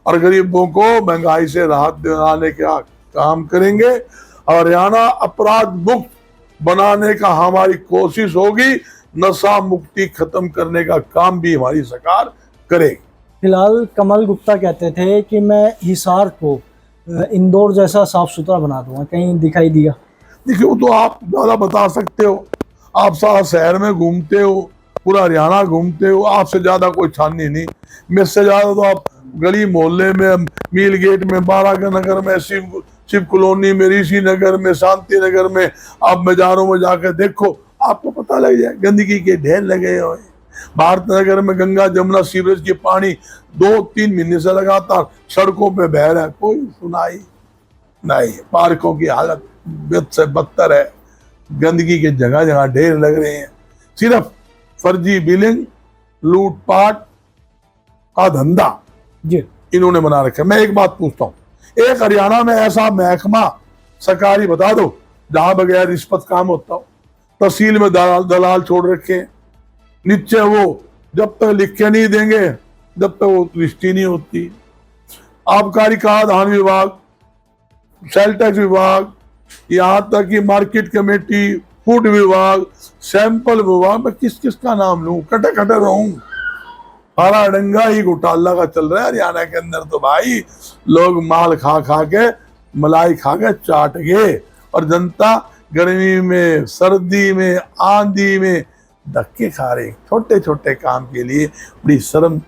और गरीबों को महंगाई से राहत दिलाने का काम करेंगे। हरियाणा अपराध मुक्त बनाने का हमारी कोशिश होगी। नशा मुक्ति खत्म करने का काम भी हमारी सरकार करेगी। फिलहाल कमल गुप्ता कहते थे कि मैं हिसार को इंदौर जैसा साफ सुथरा बना दूंगा, कहीं दिखाई दिया? देखिए, वो तो आप ज्यादा बता सकते हो, आप सारा शहर में घूमते हो, पूरा हरियाणा घूमते हो, आपसे ज्यादा कोई छाननी नहीं। मुझसे ज्यादा तो आप गली मोहल्ले में, मील गेट में, बारा नगर में, शिव कॉलोनी में, ऋषि नगर में, शांति नगर में, आप बाजारों में जाकर देखो, आपको पता लग जाए गंदगी के ढेर लगे हुए। भारत नगर में गंगा जमुना सीवरेज के पानी 2-3 महीने से लगातार सड़कों पे बह रहा है, कोई सुनाई नहीं। पार्कों की हालत बद से बदतर है, गंदगी के जगह जगह ढेर लग रहे हैं। सिर्फ फर्जी बिलिंग, लूटपाट का धंधा जी इन्होंने बना रखा है। मैं एक बात पूछता हूँ, एक हरियाणा में ऐसा महकमा सरकारी बता दो जहां बगैर रिश्वत काम होता हो। तहसील में दलाल छोड़ रखे हैं, नीचे वो जब तक लिख के नहीं देंगे जब तक वो रजिस्ट्री नहीं होती। आबकारी कराधान विभाग, सेल टैक्स विभाग, यहाँ तक कि मार्केट कमेटी, फूड विभाग, सैंपल विभाग, मैं किस किस का नाम लूं, कटे कटे रहूं। सारा डंगा ही घोटाला का चल रहा है हरियाणा के अंदर। तो भाई लोग माल खा खा के, मलाई खा के चाट गए, और जनता गर्मी में, सर्दी में, आंधी में धक्के खा रहे। छोटे छोटे काम के लिए बड़ी शर्म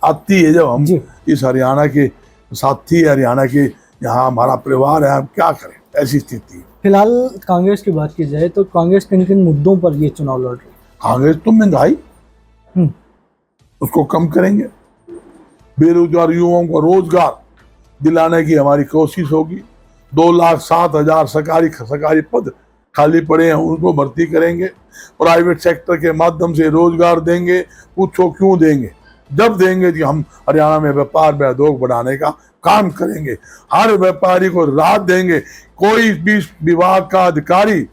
आती है जब हम इस हरियाणा के साथी, हरियाणा के यहाँ हमारा परिवार है, हम क्या करें, ऐसी स्थिति। फिलहाल कांग्रेस की बात की जाए तो कांग्रेस किन किन मुद्दों पर ये चुनाव लड़ रही है? कांग्रेस तो महंगाई, उसको कम करेंगे। बेरोजगार युवाओं को रोजगार दिलाने की हमारी कोशिश होगी। 2,07,000 सरकारी पद खाली पड़े हैं, उनको भर्ती करेंगे। प्राइवेट सेक्टर के माध्यम से रोजगार देंगे। पूछो क्यों देंगे? जब देंगे कि हम हरियाणा में व्यापार में उद्योग बढ़ाने का काम करेंगे, हर व्यापारी को राहत देंगे। कोई भी विभाग का अधिकारी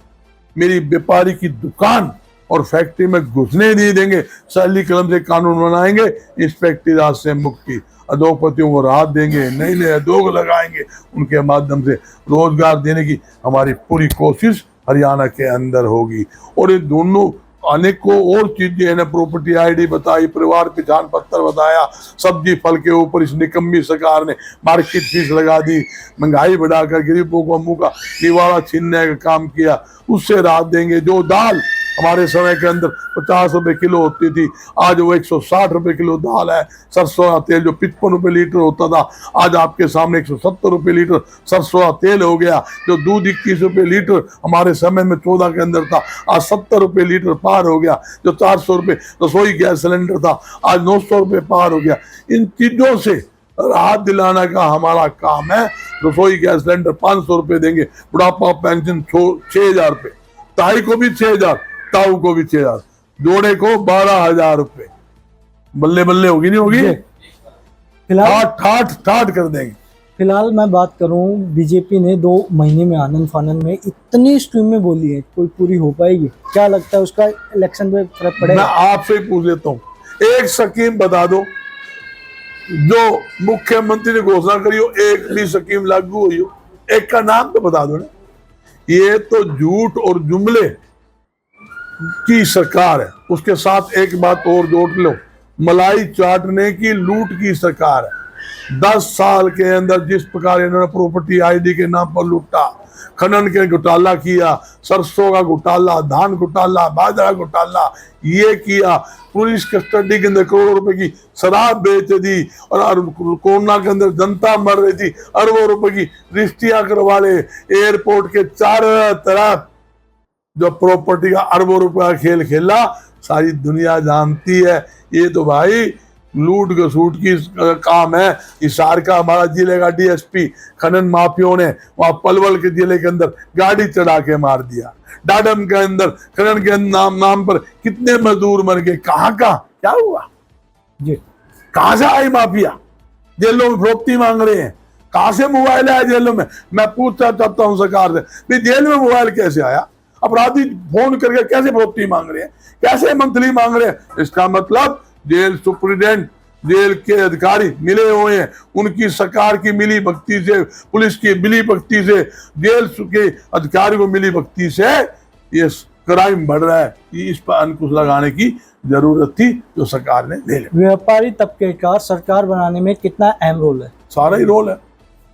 मेरी व्यापारी की दुकान और फैक्ट्री में घुसने नहीं देंगे। सैली कलम से कानून बनाएंगे, इंस्पेक्टरी राज से मुक्ति, उद्योगपतियों को राहत देंगे, नए नए उद्योग लगाएंगे, उनके माध्यम से रोजगार देने की हमारी पूरी कोशिश हरियाणा के अंदर होगी। और ये दोनों अनेकों और चीजें हैं, प्रॉपर्टी आईडी बताई, परिवार पहचान पत्र बताया, सब्जी फल के ऊपर इस निकम्मी सरकार ने मार्केट फीस लगा दी, महंगाई बढ़ाकर गरीबों को मुंह का निवाड़ा छीनने का काम किया, उससे राहत देंगे। जो दाल हमारे समय के अंदर 50 रुपए किलो होती थी, आज वो 160 रुपए किलो दाल है। सरसों का तेल जो 55 रुपए लीटर होता था, आज आपके सामने 170 रुपए लीटर सरसों का तेल हो गया। जो दूध 21 रुपए लीटर हमारे समय में 14 के अंदर था, आज 70 रुपए लीटर पार हो गया। जो 400 रुपए रसोई गैस सिलेंडर था, आज 900 रुपए पार हो गया। इन चीजों से राहत दिलाना का हमारा काम है। रसोई गैस सिलेंडर 500 रुपए देंगे, बुढ़ापा पेंशन 6,000 रुपए, ताई को भी 6,000, ताऊ को भी 6,000, जोड़े को 12,000 रुपए। बल्ले बल्ले होगी नहीं होगी, फिलहाल ठाठ कर देंगे। फिलहाल मैं बात करूं, बीजेपी ने 2 महीने में आनंद फानंद में इतनी स्कीमें बोली है, कोई पूरी हो पाएगी? क्या लगता है उसका इलेक्शन में फर्क पड़ेगा? मैं आपसे ही पूछ लेता हूँ, एक स्कीम बता दो जो मुख्यमंत्री ने घोषणा करी हो, एक भी स्कीम लागू हुई हो, एक का नाम तो बता दो ना। ये तो झूठ और जुमले की सरकार है। उसके साथ एक बात और जोड़ लो, मलाई चाटने की, लूट की सरकार है। 10 साल के अंदर जिस प्रकार इन्होंने प्रॉपर्टी आईडी के नाम पर लूटा, खनन के घोटाला किया, सरसों का घोटाला, धान घोटाला, बाजरा घोटाला ये किया, पुलिस कस्टडी के अंदर करोड़ों रुपए की शराब बेच दी, और कोरोना के अंदर जनता मर रही थी, अरबों रुपए की रजिस्ट्रियां करवा ले। एयरपोर्ट के चारों तरफ जो प्रॉपर्टी का अरबों रुपए का खेल खेला, सारी दुनिया जानती है। ये तो भाई लूट घसूट की काम है। हिसार का हमारा जिले का डीएसपी खनन माफियों ने वहां पलवल के जिले के अंदर गाड़ी चढ़ा के मार दिया। डाडम के अंदर खनन के नाम पर कितने मजदूर मर गए, कहाँ क्या हुआ जी? कहां से आई माफिया? जेलों में फरोख्ती मांग रहे हैं। कहां से मोबाइल आया जेलों में? मैं पूछना चाहता हूं सरकार से, भाई जेल में मोबाइल कैसे आया? अपराधी फोन करके कैसे फरोख्ती मांग रहे हैं, कैसे मंथली मांग रहे हैं? इसका मतलब जेल सुप्रिटेंडेंट जेल के अधिकारी मिले हुए हैं, उनकी सरकार की मिली भगती से, पुलिस की मिली भगती से, जेल के अधिकारी को मिली भगती से ये क्राइम बढ़ रहा है। इस पर अंकुश लगाने की जरूरत थी, जो सरकार ने ले लिया। व्यापारी तबके का सरकार बनाने में कितना अहम रोल है? सारा ही रोल है,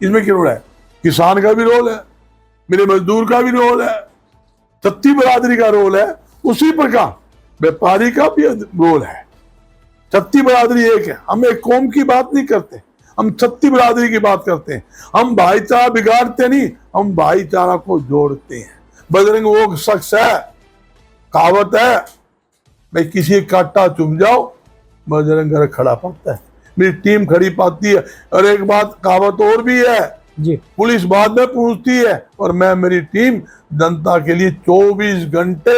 इसमें क्या रोल है? किसान का भी रोल है, मेरे मजदूर का भी रोल है, छत्ती बरादरी का रोल है, उसी प्रकार व्यापारी का भी रोल है। छत्ती बरादरी एक है, हम एक कौम की बात नहीं करते, हम छत्ती बरादरी की बात करते हैं। हम भाईचारा बिगाड़ते नहीं, हम भाईचारा को जोड़ते हैं। बजरंग वो शख्स है, कहावत है, भाई किसी काटा चुम जाओ बजरंग घर खड़ा पाता है, मेरी टीम खड़ी पाती है। और एक बात कहावत और भी है जी, पुलिस बाद में पूछती है और मैं मेरी टीम जनता के लिए 24 घंटे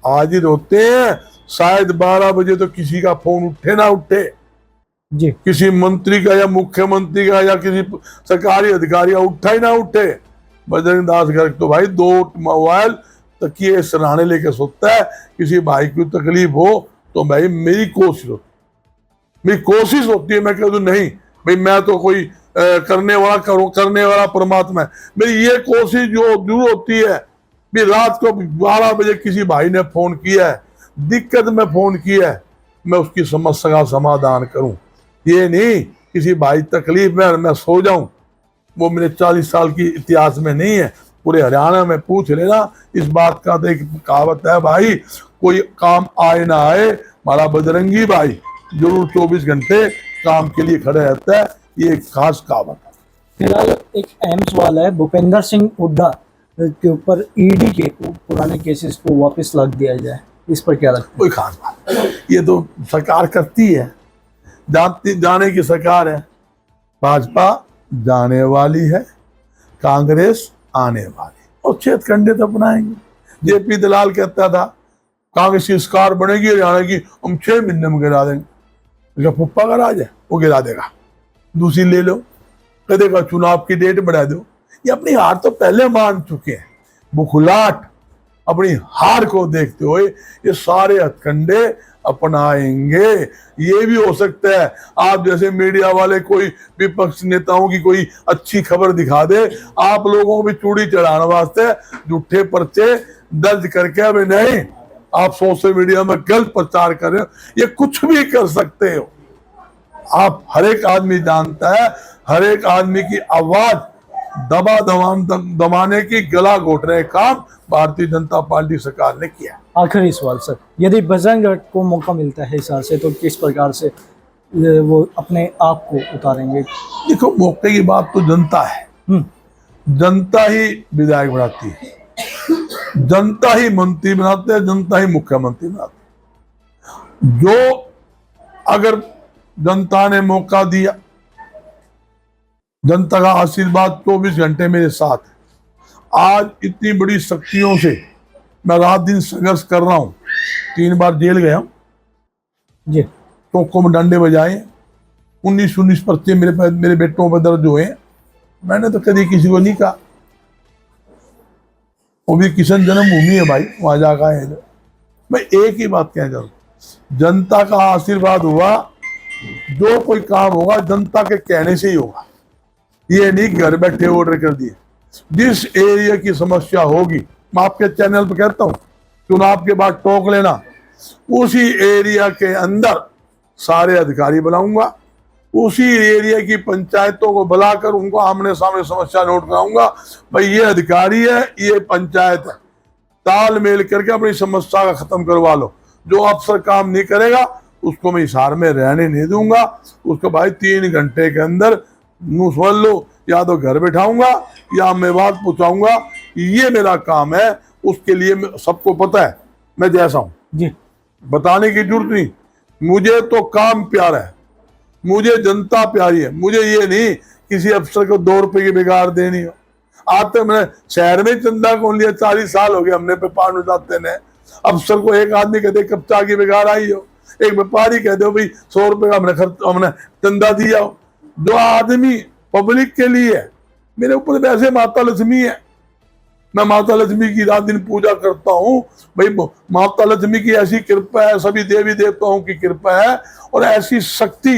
हाजिर होते हैं। शायद 12 बजे तो किसी का फोन उठे ना उठे, जी, किसी मंत्री का या मुख्यमंत्री का या किसी सरकारी अधिकारी का उठा ही ना उठे। बजरंग दास गर्ग तो भाई 2 मोबाइल तकिए सराहने लेके सोता है। किसी भाई की तकलीफ हो तो भाई मेरी कोशिश होती है, मैं कह दूं नहीं भाई मैं तो कोई करने वाला परमात्मा है। मेरी ये कोशिश जो जरूर होती है भी रात को 12 बजे किसी भाई ने फोन किया है, दिक्कत में फोन किया है, मैं उसकी समस्या का समाधान करूं। ये नहीं किसी भाई तकलीफ में मैं सो जाऊं, वो मेरे 40 साल की इतिहास में नहीं है। पूरे हरियाणा में पूछ लेना इस बात का, तो एक कहावत है भाई, कोई काम आए ना आए हमारा बजरंगी भाई जरूर 24 घंटे काम के लिए खड़े रहता है। ये एक खास कहावत है। फिलहाल एक अहम सवाल है, भूपेंद्र सिंह हुड्डा के ऊपर ईडी के पुराने केसेस को वापस लग दिया जाए, इस पर क्या लगता है? कोई खास बात नहीं। ये तो सरकार करती है, जाने की सरकार है। भाजपा जाने वाली है, कांग्रेस आने वाली, और छेद कंडे तो अपनाएंगे। जेपी दलाल कहता था कांग्रेस की सरकार बनेगी हरियाणा की, हम 6 महीने में गिरा देंगे। पुप्पा का राज है, वो गिरा देगा। दूसरी ले लो, कदेगा चुनाव की डेट बढ़ा दो। ये अपनी हार तो पहले मान चुके हैं। बुखलाट अपनी हार को देखते हुए ये सारे हथकंडे अपनाएंगे। ये भी हो सकता है आप जैसे मीडिया वाले कोई विपक्ष नेताओं की कोई अच्छी खबर दिखा दे, आप लोगों को भी चूड़ी चढ़ाने वास्ते झूठे पर्चे दर्ज करके, अभी नहीं आप सोशल मीडिया में गलत प्रचार कर रहे हो, ये कुछ भी कर सकते हो आप। हर एक आदमी जानता है, हर एक आदमी की आवाज दबाने की, गला घोटने का काम भारतीय जनता पार्टी सरकार ने किया। आखिरी सवाल सर, यदि बजरंग दल को मौका मिलता है इस साल से, तो किस प्रकार से वो अपने आप को उतारेंगे? देखो, मौके की बात तो जनता है, जनता ही विधायक बनाती है, जनता ही मंत्री बनाते हैं, जनता ही मुख्यमंत्री बनाते हैं। जो अगर जनता ने मौका दिया, जनता का आशीर्वाद 24 घंटे मेरे साथ है। आज इतनी बड़ी शक्तियों से मैं रात दिन संघर्ष कर रहा हूं, 3 बार जेल गया जी, टोकों में डंडे बजाए, 19 पर्चे मेरे बेटों पर दर्ज हुए। मैंने तो कभी किसी को नहीं कहा, वो भी किशन जन्मभूमि है भाई, वहां जाकर आए। मैं एक ही बात कहना चाहूँ, जनता का आशीर्वाद हुआ, जो कोई काम होगा जनता के कहने से ही होगा। ये नहीं घर बैठे ऑर्डर कर दिए। जिस एरिया की समस्या होगी, मैं आपके चैनल पर कहता हूं, चुनाव के बाद टोक लेना, उसी एरिया के अंदर सारे अधिकारी बुलाऊंगा, उसी एरिया की पंचायतों को बुलाकर उनको आमने सामने समस्या नोट कराऊंगा। भाई ये अधिकारी है, ये पंचायत है, तालमेल करके अपनी समस्या का खत्म करवा लो। जो अफसर काम नहीं करेगा उसको मैं हिसार में रहने नहीं दूंगा। उसको भाई 3 घंटे के अंदर मुंह समझ लो, या तो घर बैठाऊंगा या मैं बात पहुंचाऊंगा। ये मेरा काम है, उसके लिए सबको पता है मैं जैसा हूं जी, बताने की जरूरत नहीं। मुझे तो काम प्यारा है, मुझे जनता प्यारी है। मुझे ये नहीं किसी अफसर को 2 रुपए की बिगाड़ देनी हो। आज तक मैंने शहर में चंदा कौन लिया, 40 साल हो गए हमने व्यापार जाते ने। अफसर को एक आदमी कहते कब चाह की बिगाड़ आई हो, एक व्यापारी कहते हो भाई 100 रुपए का हमने चंदा दिया हो। जो आदमी पब्लिक के लिए है, मेरे ऊपर वैसे माता लक्ष्मी है, मैं माता लक्ष्मी की रात दिन पूजा करता हूँ। भाई माता लक्ष्मी की ऐसी कृपा है, सभी देवी देवताओं की कृपा है और ऐसी शक्ति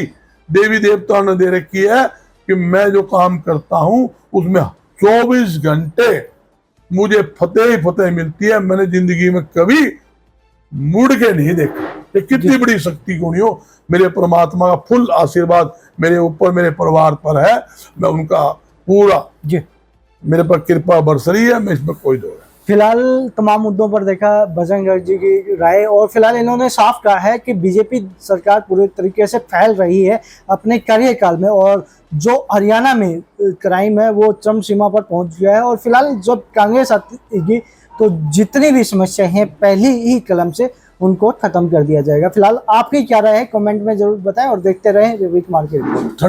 देवी देवताओं ने दे रखी है कि मैं जो काम करता हूँ उसमें 24 घंटे मुझे फतेह ही फतेह मिलती है। मैंने जिंदगी में कभी मुड़ के नहीं देखा। ये कितनी बड़ी शक्ति गुणी हो। मेरे परमात्मा का फुल आशीर्वाद मेरे ऊपर, मेरे परिवार पर है। मैं उनका पूरा जी मेरे पर कृपा बरस रही है, मैं इसमें कोई दो है। फिलहाल तमाम मुद्दों पर देखा बजरंग दल जी की राय, और फिलहाल इन्होंने साफ कहा है कि बीजेपी सरकार पूरे तरीके से फैल रही है अपने कार्यकाल में, और जो हरियाणा में क्राइम है वो चरम सीमा पर पहुंच गया है। और फिलहाल जब कांग्रेस आती तो जितनी भी समस्या हैं पहली ही कलम से उनको खत्म कर दिया जाएगा। फिलहाल आपकी क्या राय है कमेंट में जरूर बताएं और देखते रहें रवि कुमार की रिपोर्ट।